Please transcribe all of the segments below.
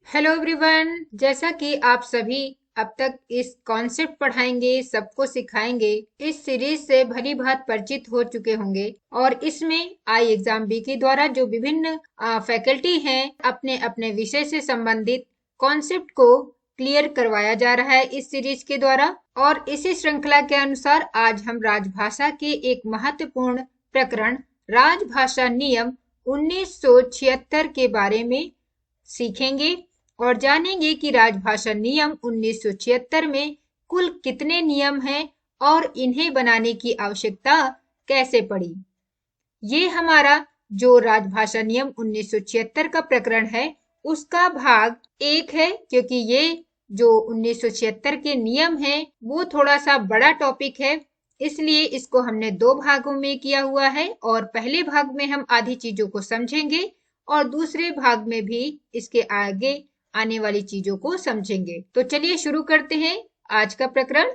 Hello everyone. जैसा कि आप सभी अब तक इस कॉन्सेप्ट पढ़ाएंगे, सबको सिखाएंगे, इस सीरीज से भली भांति परिचित हो चुके होंगे। और इसमें आई एग्जाम बी के द्वारा जो विभिन्न फैकल्टी हैं, अपने अपने विषय से संबंधित कॉन्सेप्ट को क्लियर करवाया जा रहा है इस सीरीज के द्वारा। और इसी श्रृंखला के अनुसार आज हम राजभाषा के एक महत्वपूर्ण प्रकरण राजभाषा नियम 1976 के बारे में सीखेंगे और जानेंगे कि राजभाषा नियम 1976 में कुल कितने नियम हैं और इन्हें बनाने की आवश्यकता कैसे पड़ी। ये हमारा जो राजभाषा नियम 1976 का प्रकरण है उसका भाग 1 है, क्योंकि ये जो 1976 के नियम है वो थोड़ा सा बड़ा टॉपिक है, इसलिए इसको हमने 2 भागों में किया हुआ है। और पहले भाग में हम आधी चीजों को समझेंगे और दूसरे भाग में भी इसके आगे आने वाली चीजों को समझेंगे। तो चलिए शुरू करते हैं आज का प्रकरण।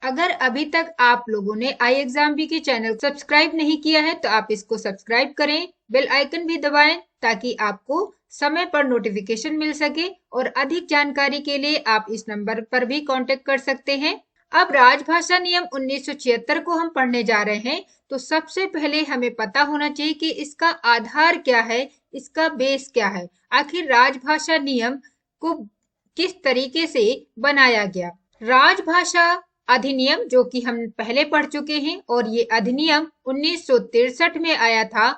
अगर अभी तक आप लोगों ने आई एग्जाम बी के चैनल सब्सक्राइब नहीं किया है तो आप इसको सब्सक्राइब करें, बेल आइकन भी दबाएं ताकि आपको समय पर नोटिफिकेशन मिल सके। और अधिक जानकारी के लिए आप इस नंबर पर भी कांटेक्ट कर सकते हैं। अब राजभाषा नियम 1976 को हम पढ़ने जा रहे हैं, तो सबसे पहले हमें पता होना चाहिए कि इसका आधार क्या है, इसका बेस क्या है, आखिर राजभाषा नियम को किस तरीके से बनाया गया। राजभाषा अधिनियम जो कि हम पहले पढ़ चुके हैं और ये अधिनियम 1963 में आया था,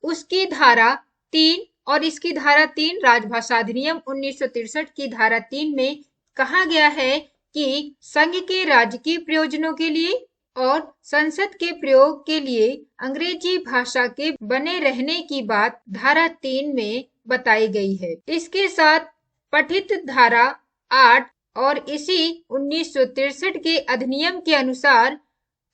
उसकी धारा 3 और इसकी धारा 3 राजभाषा अधिनियम 1963 की धारा 3 में कहा गया है कि संघ के राजकीय प्रयोजनों के लिए और संसद के प्रयोग के लिए अंग्रेजी भाषा के बने रहने की बात धारा 3 में बताई गई है। इसके साथ पठित धारा 8 और इसी 1963 के अधिनियम के अनुसार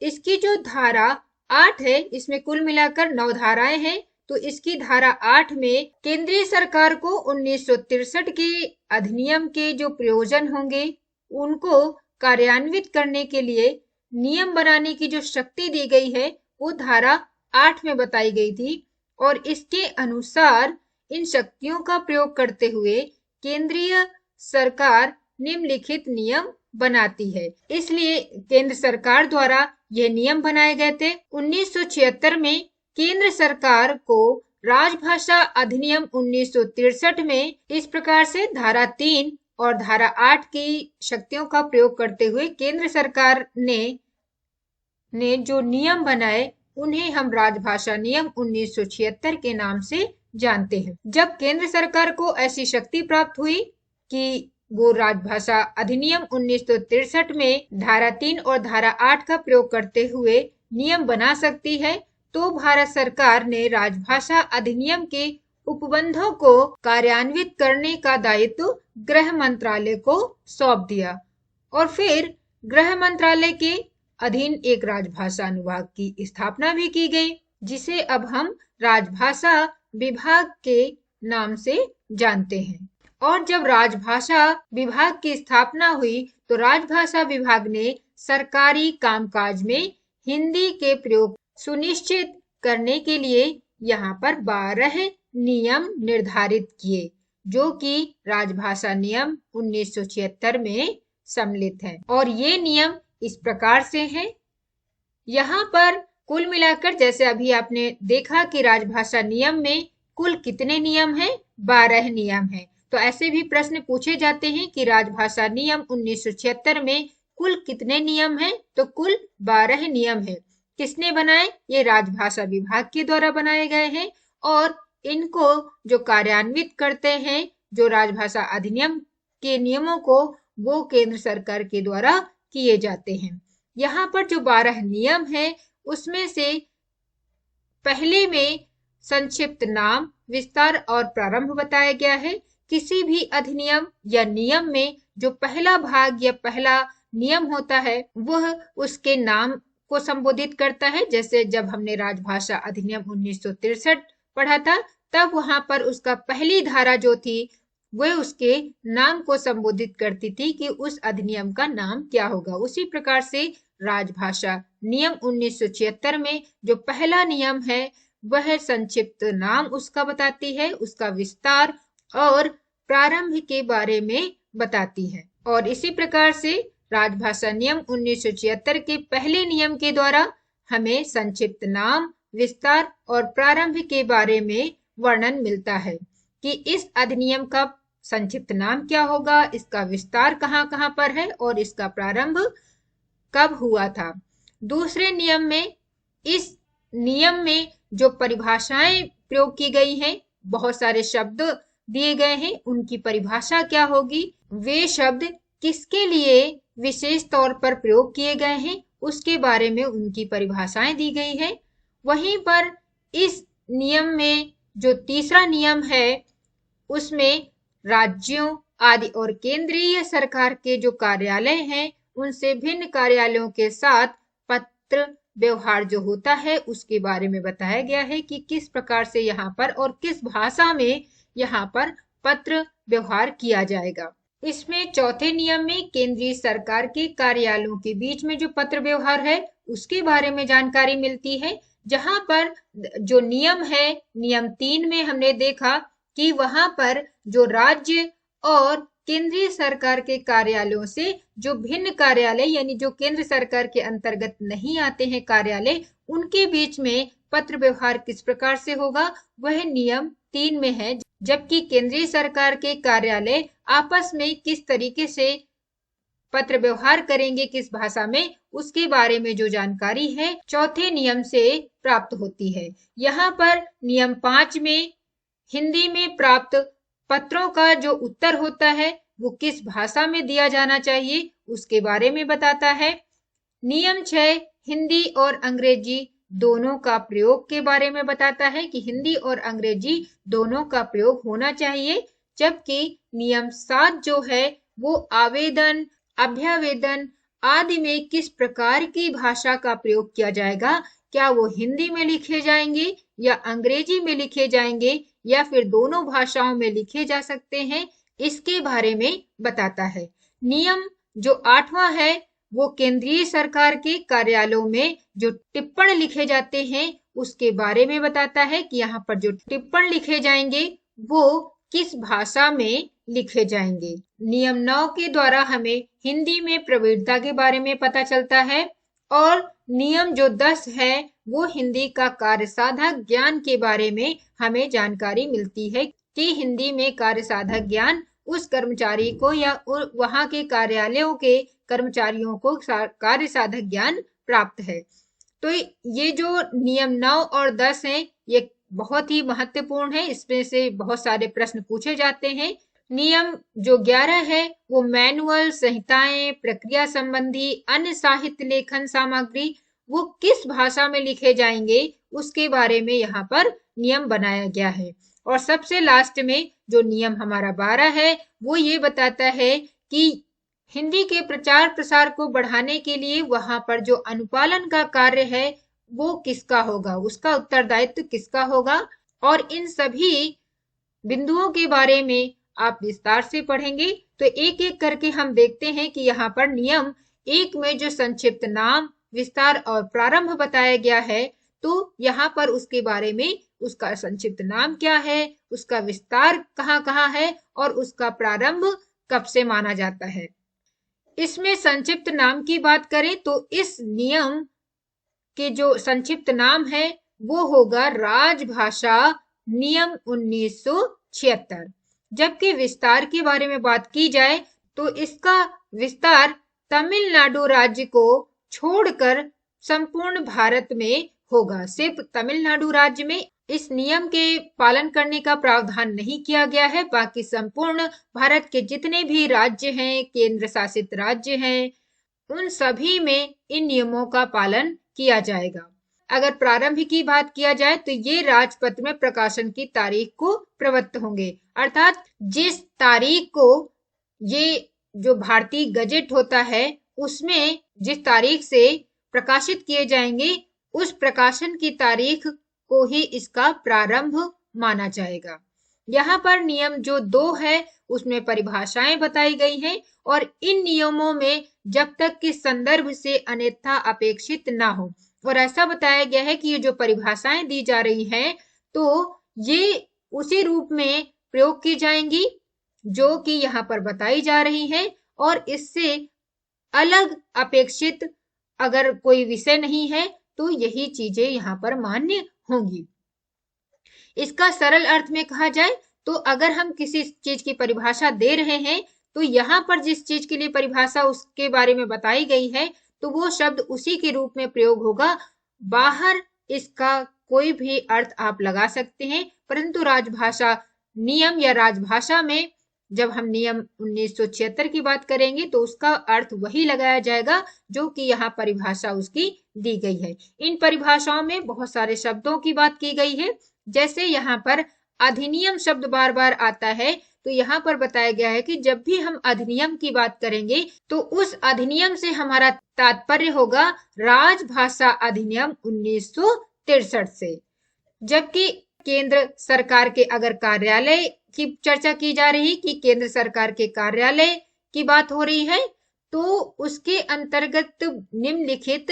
इसकी जो धारा 8 है, इसमें कुल मिलाकर 9 धाराएं हैं, तो इसकी धारा 8 में केंद्रीय सरकार को 1963 के अधिनियम के जो प्रयोजन होंगे उनको कार्यान्वित करने के लिए नियम बनाने की जो शक्ति दी गई है वो धारा 8 में बताई गई थी। और इसके अनुसार इन शक्तियों का प्रयोग करते हुए केंद्रीय सरकार निम्नलिखित नियम बनाती है। इसलिए केंद्र सरकार द्वारा ये नियम बनाए गए थे। 1976 में केंद्र सरकार को राजभाषा अधिनियम 1963 में इस प्रकार से धारा 3 और धारा 8 की शक्तियों का प्रयोग करते हुए केंद्र सरकार ने जो नियम बनाए उन्हें हम राजभाषा नियम 1976 के नाम से जानते हैं। जब केंद्र सरकार को ऐसी शक्ति प्राप्त हुई कि वो राजभाषा अधिनियम 1963 में धारा 3 और धारा 8 का प्रयोग करते हुए नियम बना सकती है, तो भारत सरकार ने राजभाषा अधिनियम के उपबंधों को कार्यान्वित करने का दायित्व गृह मंत्रालय को सौंप दिया। और फिर गृह मंत्रालय के अधीन एक राजभाषा अनुभाग की स्थापना भी की गई, जिसे अब हम राजभाषा विभाग के नाम से जानते हैं। और जब राजभाषा विभाग की स्थापना हुई तो राजभाषा विभाग ने सरकारी कामकाज में हिंदी के प्रयोग सुनिश्चित करने के लिए यहाँ पर 12 नियम निर्धारित किए, जो कि राजभाषा नियम 1976 में सम्मिलित हैं। और ये नियम इस प्रकार से हैं। यहाँ पर कुल मिलाकर जैसे अभी आपने देखा कि राजभाषा नियम में कुल कितने नियम हैं, 12 नियम हैं। तो ऐसे भी प्रश्न पूछे जाते हैं कि राजभाषा नियम 1976 में कुल कितने नियम हैं, तो कुल 12 नियम हैं। किसने बनाए? ये राजभाषा विभाग के द्वारा बनाए गए हैं और इनको जो कार्यान्वित करते हैं, जो राजभाषा अधिनियम के नियमों को, वो केंद्र सरकार के द्वारा किए जाते हैं। यहाँ पर जो 12 नियम है उसमें से पहले में संक्षिप्त नाम, विस्तार और प्रारंभ बताया गया है। किसी भी अधिनियम या नियम में जो पहला भाग या पहला नियम होता है वह उसके नाम को संबोधित करता है। जैसे जब हमने राजभाषा अधिनियम 1963 पढ़ा था, तब वहां पर उसका पहली धारा जो थी वह उसके नाम को संबोधित करती थी कि उस अधिनियम का नाम क्या होगा। उसी प्रकार से राजभाषा नियम 1976 में जो पहला नियम है वह संक्षिप्त नाम उसका बताती है, उसका विस्तार और प्रारंभ के बारे में बताती है। और इसी प्रकार से राजभाषा नियम 1976 के पहले नियम के द्वारा हमें संक्षिप्त नाम, विस्तार और प्रारंभ के बारे में वर्णन मिलता है कि इस अधिनियम का संक्षिप्त नाम क्या होगा, इसका विस्तार कहाँ कहाँ पर है और इसका प्रारंभ कब हुआ था। दूसरे नियम में, इस नियम में जो परिभाषाएं प्रयोग की गई हैं, बहुत सारे शब्द दिए गए हैं, उनकी परिभाषा क्या होगी, वे शब्द किसके लिए विशेष तौर पर प्रयोग किए गए हैं, उसके बारे में उनकी परिभाषाएं दी गई है। वहीं पर इस नियम में जो तीसरा नियम है उसमें राज्यों आदि और केंद्रीय सरकार के जो कार्यालय हैं उनसे भिन्न कार्यालयों के साथ पत्र व्यवहार जो होता है उसके बारे में बताया गया है कि किस प्रकार से यहाँ पर और किस भाषा में यहाँ पर पत्र व्यवहार किया जाएगा। इसमें चौथे नियम में केंद्रीय सरकार के कार्यालयों के बीच में जो पत्र व्यवहार है उसके बारे में जानकारी मिलती है। जहां पर जो नियम है, नियम 3 में हमने देखा कि वहां पर जो राज्य और केंद्रीय सरकार के कार्यालयों से जो भिन्न कार्यालय यानी जो केंद्र सरकार के अंतर्गत नहीं आते हैं कार्यालय, उनके बीच में पत्र व्यवहार किस प्रकार से होगा वह नियम 3 में है। जबकि केंद्रीय सरकार के कार्यालय आपस में किस तरीके से पत्र व्यवहार करेंगे, किस भाषा में, उसके बारे में जो जानकारी है चौथे नियम से प्राप्त होती है। यहाँ पर नियम 5 में हिंदी में प्राप्त पत्रों का जो उत्तर होता है वो किस भाषा में दिया जाना चाहिए उसके बारे में बताता है। नियम 6 हिंदी और अंग्रेजी दोनों का प्रयोग के बारे में बताता है कि हिंदी और अंग्रेजी दोनों का प्रयोग होना चाहिए। जबकि नियम 7 जो है वो आवेदन, अभ्यावेदन आदि में किस प्रकार की भाषा का प्रयोग किया जाएगा, क्या वो हिंदी में लिखे जाएंगे या अंग्रेजी में लिखे जाएंगे या फिर दोनों भाषाओं में लिखे जा सकते हैं, इसके बारे में बताता है। नियम जो 8वां है वो केंद्रीय सरकार के कार्यालयों में जो टिप्पण लिखे जाते हैं उसके बारे में बताता है कि यहाँ पर जो टिप्पण लिखे जाएंगे वो किस भाषा में लिखे जाएंगे। नियम 9 के द्वारा हमें हिंदी में प्रवीणता के बारे में पता चलता है और नियम जो 10 है वो हिंदी का कार्यसाधक ज्ञान के बारे में हमें जानकारी मिलती है कि हिंदी में कार्यसाधक ज्ञान उस कर्मचारी को या वहां के कार्यालयों के कर्मचारियों को कार्यसाधक ज्ञान प्राप्त है। तो ये जो नियम 9 और 10 हैं ये बहुत ही महत्वपूर्ण है, इसमें से बहुत सारे प्रश्न पूछे जाते हैं। नियम जो 11 है वो मैनुअल, संहिताएं, प्रक्रिया संबंधी अन्य साहित्य लेखन सामग्री वो किस भाषा में लिखे जाएंगे उसके बारे में यहाँ पर नियम बनाया गया है। और सबसे लास्ट में जो नियम हमारा 12 है वो ये बताता है कि हिंदी के प्रचार प्रसार को बढ़ाने के लिए वहां पर जो अनुपालन का कार्य है वो किसका होगा, उसका उत्तरदायित्व किसका होगा। और इन सभी बिंदुओं के बारे में आप विस्तार से पढ़ेंगे। तो एक एक करके हम देखते हैं कि यहाँ पर नियम 1 में जो संक्षिप्त नाम, विस्तार और प्रारंभ बताया गया है, तो यहाँ पर उसके बारे में उसका संक्षिप्त नाम क्या है, उसका विस्तार कहाँ कहाँ है और उसका प्रारंभ कब से माना जाता है। इसमें संक्षिप्त नाम की बात करें तो इस नियम के जो संक्षिप्त नाम है वो होगा राजभाषा नियम 1976। जबकि विस्तार के बारे में बात की जाए तो इसका विस्तार तमिलनाडु राज्य को छोड़कर संपूर्ण भारत में होगा। सिर्फ तमिलनाडु राज्य में इस नियम के पालन करने का प्रावधान नहीं किया गया है, बाकी संपूर्ण भारत के जितने भी राज्य हैं, केंद्र शासित राज्य हैं, उन सभी में इन नियमों का पालन किया जाएगा। अगर प्रारंभ की बात किया जाए तो ये राजपत्र में प्रकाशन की तारीख को प्रवृत्त होंगे, अर्थात जिस तारीख को ये जो भारतीय गजेट होता है उसमें जिस तारीख से प्रकाशित किए जाएंगे उस प्रकाशन की तारीख को ही इसका प्रारंभ माना जाएगा। यहाँ पर नियम जो 2 है उसमें परिभाषाएं बताई गई हैं और इन नियमों में जब तक कि संदर्भ से अन्यथा अपेक्षित ना हो, और ऐसा बताया गया है कि ये जो परिभाषाएं दी जा रही हैं तो ये उसी रूप में प्रयोग की जाएंगी जो कि यहाँ पर बताई जा रही है, और इससे अलग अपेक्षित अगर कोई विषय नहीं है तो यही चीजें यहाँ पर मान्य होंगी। इसका सरल अर्थ में कहा जाए तो अगर हम किसी चीज की परिभाषा दे रहे हैं तो यहाँ पर जिस चीज के लिए परिभाषा उसके बारे में बताई गई है तो वो शब्द उसी के रूप में प्रयोग होगा, बाहर इसका कोई भी अर्थ आप लगा सकते हैं, परंतु राजभाषा नियम या राजभाषा में जब हम नियम 1976 की बात करेंगे तो उसका अर्थ वही लगाया जाएगा जो कि यहाँ परिभाषा उसकी दी गई है। इन परिभाषाओं में बहुत सारे शब्दों की बात की गई है, जैसे यहाँ पर अधिनियम शब्द बार बार आता है तो यहाँ पर बताया गया है कि जब भी हम अधिनियम की बात करेंगे तो उस अधिनियम से हमारा तात्पर्य होगा राजभाषा अधिनियम 1963 से। जबकि केंद्र सरकार के अगर कार्यालय की चर्चा की जा रही कि केंद्र सरकार के कार्यालय की बात हो रही है तो उसके अंतर्गत निम्नलिखित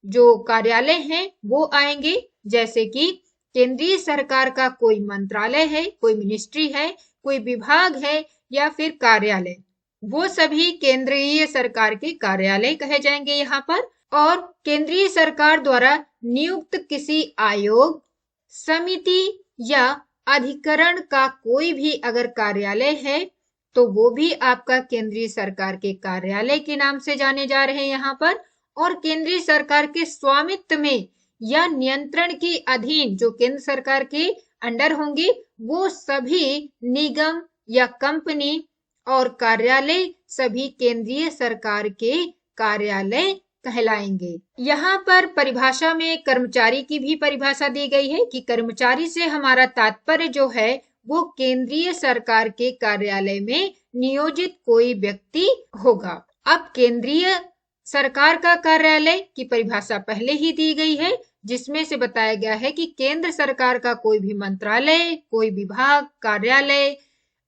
जो कार्यालय हैं वो आएंगे, जैसे कि केंद्रीय सरकार का कोई मंत्रालय है, कोई मिनिस्ट्री है, कोई विभाग है या फिर कार्यालय, वो सभी केंद्रीय सरकार के कार्यालय कहे जाएंगे यहाँ पर। और केंद्रीय सरकार द्वारा नियुक्त किसी आयोग, समिति या अधिकरण का कोई भी अगर कार्यालय है तो वो भी आपका केंद्रीय सरकार के कार्यालय के नाम से जाने जा रहे हैं यहाँ पर। और केंद्रीय सरकार के स्वामित्व में या नियंत्रण के अधीन जो केंद्र सरकार के अंडर होंगे वो सभी निगम या कंपनी और कार्यालय सभी केंद्रीय सरकार के कार्यालय कहलाएंगे। यहाँ पर परिभाषा में कर्मचारी की भी परिभाषा दी गई है कि कर्मचारी से हमारा तात्पर्य जो है वो केंद्रीय सरकार के कार्यालय में नियोजित कोई व्यक्ति होगा। अब केंद्रीय सरकार का कार्यालय की परिभाषा पहले ही दी गई है जिसमें से बताया गया है कि केंद्र सरकार का कोई भी मंत्रालय, कोई विभाग, कार्यालय,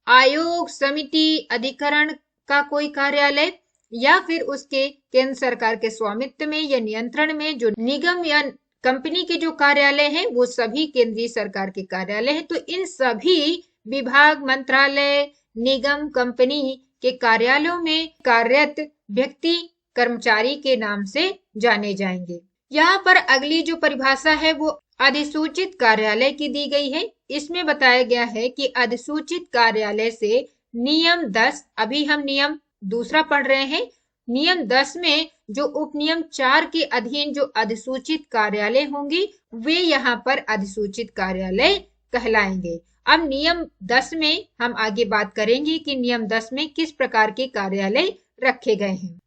आयोग, समिति, अधिकरण का कोई कार्यालय या फिर उसके केंद्र सरकार के स्वामित्व में या नियंत्रण में जो निगम या कंपनी के जो कार्यालय हैं वो सभी केंद्रीय सरकार के कार्यालय हैं। तो इन सभी विभाग, मंत्रालय, निगम, कंपनी के कार्यालयों में कार्यरत व्यक्ति कर्मचारी के नाम से जाने जाएंगे। यहाँ पर अगली जो परिभाषा है वो अधिसूचित कार्यालय की दी गई है। इसमें बताया गया है कि अधिसूचित कार्यालय से नियम 10, अभी हम नियम दूसरा पढ़ रहे हैं, नियम 10 में जो उपनियम 4 के अधीन जो अधिसूचित कार्यालय होंगे वे यहाँ पर अधिसूचित कार्यालय कहलाएंगे। अब नियम 10 में हम आगे बात करेंगे कि नियम 10 में किस प्रकार के कार्यालय रखे गए हैं।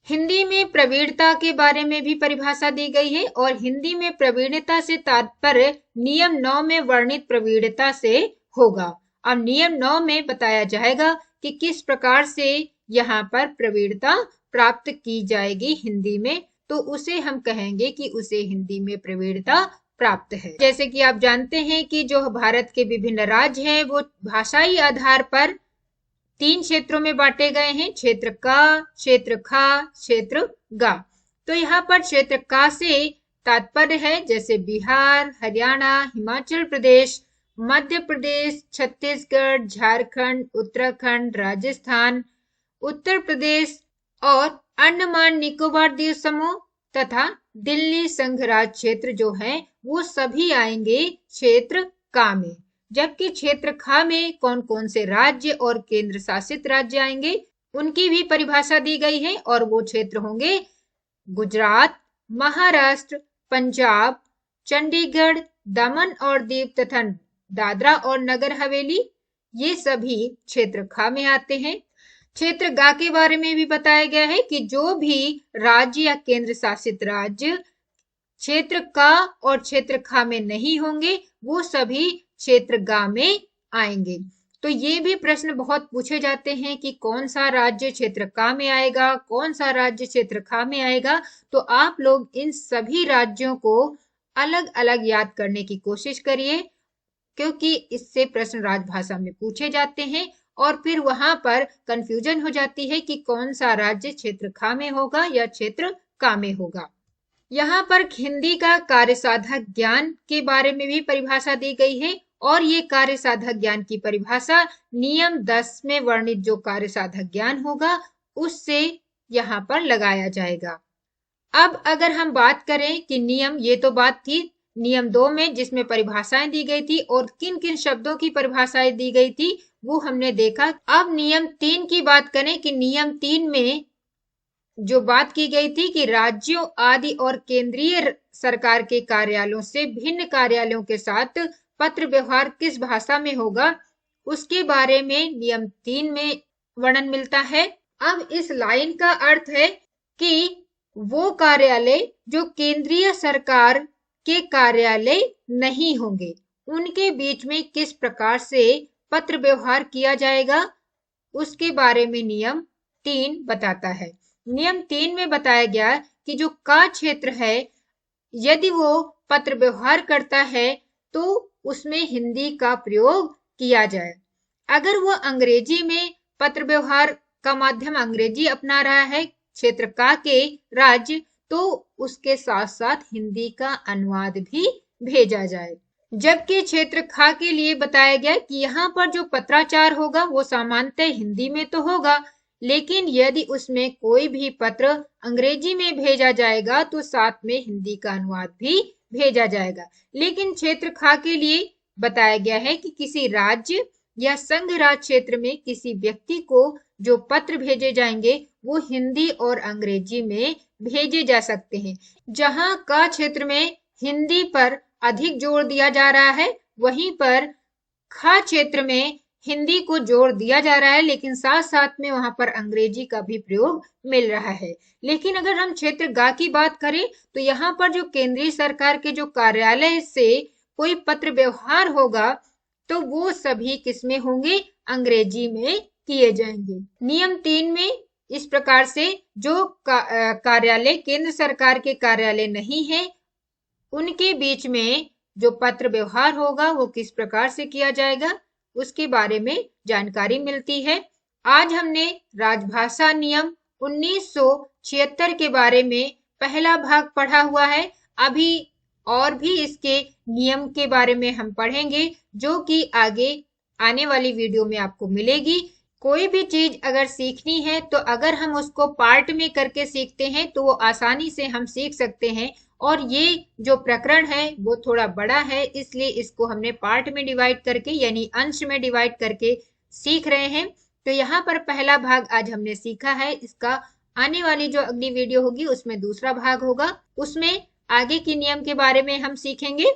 हिंदी में प्रवीणता के बारे में भी परिभाषा दी गई है और हिंदी में प्रवीणता से तात्पर्य नियम 9 में वर्णित प्रवीणता से होगा। अब नियम 9 में बताया जाएगा कि किस प्रकार से यहाँ पर प्रवीणता प्राप्त की जाएगी हिंदी में, तो उसे हम कहेंगे कि उसे हिंदी में प्रवीणता प्राप्त है। जैसे कि आप जानते हैं कि जो भारत के विभिन्न राज्य हैं वो भाषाई आधार पर 3 क्षेत्रों में बांटे गए हैं, क्षेत्र का, क्षेत्र खा, क्षेत्र गा। तो यहाँ पर क्षेत्र का से तात्पर्य है जैसे बिहार, हरियाणा, हिमाचल प्रदेश, मध्य प्रदेश, छत्तीसगढ़, झारखंड, उत्तराखंड, राजस्थान, उत्तर प्रदेश और अंडमान निकोबार द्वीप समूह तथा दिल्ली संघ राज्य क्षेत्र जो है वो सभी आएंगे क्षेत्र का में। जबकि क्षेत्र खा में कौन कौन से राज्य और केंद्र शासित राज्य आएंगे उनकी भी परिभाषा दी गई है और वो क्षेत्र होंगे गुजरात, महाराष्ट्र, पंजाब, चंडीगढ़, दमन और दीव तथा दादरा और नगर हवेली, ये सभी क्षेत्र खा में आते हैं। क्षेत्र गा के बारे में भी बताया गया है कि जो भी राज्य या केंद्र शासित राज्य क्षेत्र का और क्षेत्र खा में नहीं होंगे, वो सभी क्षेत्र गा में आएंगे। तो ये भी प्रश्न बहुत पूछे जाते हैं कि कौन सा राज्य क्षेत्र का में आएगा, कौन सा राज्य क्षेत्र खा में आएगा। तो आप लोग इन सभी राज्यों को अलग अलग याद करने की कोशिश करिए, क्योंकि इससे प्रश्न राजभाषा में पूछे जाते हैं और फिर वहां पर कंफ्यूजन हो जाती है कि कौन सा राज्य क्षेत्र खा में होगा या क्षेत्र का में होगा। यहाँ पर हिंदी का कार्यसाधक ज्ञान के बारे में भी परिभाषा दी गई है और ये कार्यसाधक ज्ञान की परिभाषा नियम 10 में वर्णित जो कार्यसाधक ज्ञान होगा उससे यहाँ पर लगाया जाएगा। अब अगर हम बात करें कि नियम, ये तो बात थी नियम 2 में जिसमें परिभाषाएं दी गई थी और किन किन शब्दों की परिभाषाएं दी गई थी वो हमने देखा। अब नियम 3 की बात करें कि नियम 3 में जो बात की गई थी कि राज्यों आदि और केंद्रीय सरकार के कार्यालयों से भिन्न कार्यालयों के साथ पत्र व्यवहार किस भाषा में होगा, उसके बारे में नियम 3 में वर्णन मिलता है। अब इस लाइन का अर्थ है कि वो कार्यालय जो केंद्रीय सरकार के कार्यालय नहीं होंगे, उनके बीच में किस प्रकार से पत्र व्यवहार किया जाएगा, उसके बारे में नियम 3 बताता है। नियम 3 में बताया गया कि जो का क्षेत्र है, यदि वो पत्र व्यवहार करता है तो उसमें हिंदी का प्रयोग किया जाए। अगर वो अंग्रेजी में पत्र व्यवहार का माध्यम अंग्रेजी अपना रहा है क्षेत्र का के राज्य, तो उसके साथ साथ हिंदी का अनुवाद भी भेजा जाए। जबकि क्षेत्र खा के लिए बताया गया कि यहाँ पर जो पत्राचार होगा वो सामान्यतः हिंदी में तो होगा, लेकिन यदि उसमें कोई भी पत्र अंग्रेजी में भेजा जाएगा तो साथ में हिंदी का अनुवाद भी भेजा जाएगा। लेकिन क्षेत्र खा के लिए बताया गया है कि किसी राज्य या संघ राज क्षेत्र में किसी व्यक्ति को जो पत्र भेजे जाएंगे वो हिंदी और अंग्रेजी में भेजे जा सकते हैं। जहां का क्षेत्र में हिंदी पर अधिक जोर दिया जा रहा है, वहीं पर खा क्षेत्र में हिंदी को जोर दिया जा रहा है, लेकिन साथ साथ में वहां पर अंग्रेजी का भी प्रयोग मिल रहा है। लेकिन अगर हम क्षेत्र गा की बात करें तो यहाँ पर जो केंद्रीय सरकार के जो कार्यालय से कोई पत्र व्यवहार होगा तो वो सभी किसमें होंगे, अंग्रेजी में किए जाएंगे। नियम 3 में इस प्रकार से जो कार्यालय केंद्र सरकार के कार्यालय नहीं है, उनके बीच में जो पत्र व्यवहार होगा वो किस प्रकार से किया जाएगा, उसके बारे में जानकारी मिलती है। आज हमने राजभाषा नियम 1976 के बारे में पहला भाग पढ़ा हुआ है। अभी और भी इसके नियम के बारे में हम पढ़ेंगे, जो कि आगे आने वाली वीडियो में आपको मिलेगी। कोई भी चीज अगर सीखनी है तो अगर हम उसको पार्ट में करके सीखते हैं तो वो आसानी से हम सीख सकते हैं। और ये जो प्रकरण है वो थोड़ा बड़ा है, इसलिए इसको हमने पार्ट में डिवाइड करके यानी अंश में डिवाइड करके सीख रहे हैं। तो यहाँ पर पहला भाग आज हमने सीखा है। इसका आने वाली जो अगली वीडियो होगी उसमें दूसरा भाग होगा, उसमें आगे के नियम के बारे में हम सीखेंगे।